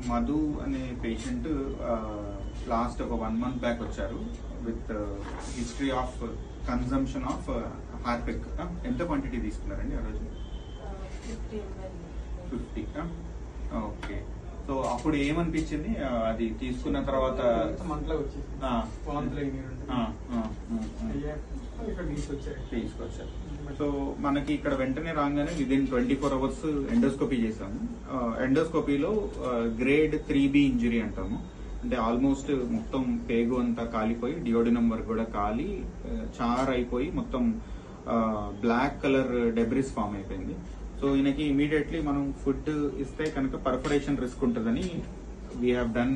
మధు అనే patient last ఒక 1 month back వచ్చారు with history of consumption of Harpic. ఎంత క్వాంటిటీ తీసుకున్నారండి ఆ రోజు? 50. ఓకే. సో అప్పుడు ఏమనిపించింది అది తీసుకున్న తర్వాత? తీసుకొచ్చారు. సో మనకి ఇక్కడ వెంటనే రాగానే విదిన్ 24 hours ఎండోస్కోపీ చేసాము. ఎండోస్కోపీలో గ్రేడ్ 3B ఇంజరీ అంటాము. అంటే ఆల్మోస్ట్ మొత్తం పేగు అంతా కాలిపోయి డియోడినం వరకు కూడా కాలి చార్ అయిపోయి మొత్తం బ్లాక్ కలర్ డెబ్రిస్ ఫామ్ అయిపోయింది. సో ఈయనకి ఇమీడియట్లీ మనం ఫుడ్ ఇస్తే కనుక పర్ఫరేషన్ రిస్క్ ఉంటుందని వీ హ్యావ్ డన్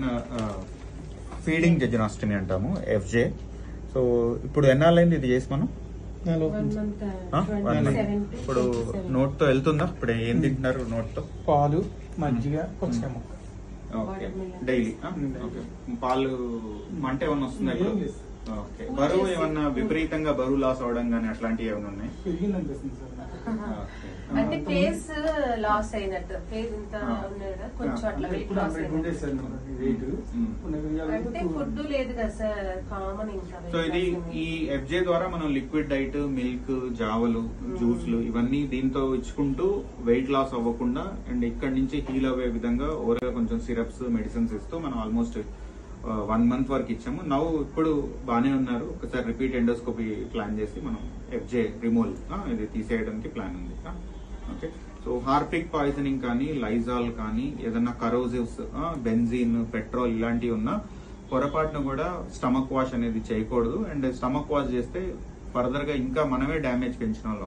ఫీడింగ్ జెజనాస్టమీ అంటాము, FJ. సో ఇప్పుడు ఎన్నాళ్ళైంది ఇది చేసి మనం? 1 month. ఇప్పుడు నోట్ తో వెళ్తుందా? ఇప్పుడు ఏం తింటున్నారు నోట్ తో? పాలు, మజ్జిగ, కొంచెం. Okay, daily. ఓకే, పాలు మంట ఏమన్నా వస్తుందా ఇప్పుడు? ఓకే. బరువు ఏమన్నా విపరీతంగా బరువు లాస్ అవడం కానీ అట్లాంటివి ఏమైనా ఉన్నాయి? అంటే ఫేస్ లాస్ అయినట్టు, ఫేస్ ఇంత కొంచెం అట్లా వెయిట్ లాస్ అంటే ఫుడ్ లేదు కదా సార్, కామన్. ఇంకా సో ఇది ఈ FJ ద్వారా మనం లిక్విడ్ డైట్, మిల్క్, జావలు, జ్యూస్లు ఇవన్నీ దీంతో ఇచ్చుకుంటూ వెయిట్ లాస్ అవ్వకుండా అండ్ ఇక్కడ నుంచి హీల్ అవ్వే విధంగా ఓవర్గా కొంచెం సిరప్స్, మెడిసిన్స్ ఇస్తూ మనం ఆల్మోస్ట్ 1 month వరకు ఇచ్చాము. నవ్వు ఇప్పుడు బాగానే ఉన్నారు. ఒకసారి రిపీట్ ఎండోస్కోపీ ప్లాన్ చేసి మనం FJ రిమూవల్ ఇది తీసేయడానికి ప్లాన్ ఉంది. ఓకే. సో హార్పిక్ పాయిజనింగ్ కానీ, లైజాల్ కానీ, ఏదన్నా కరోజివ్స్, బెంజీన్, పెట్రోల్ ఇలాంటివి ఉన్నా పొరపాటును కూడా స్టమక్ వాష్ అనేది చేయకూడదు. అండ్ స్టమక్ వాష్ చేస్తే ఫర్దర్ గా ఇంకా మనమే డ్యామేజ్ పెంచిన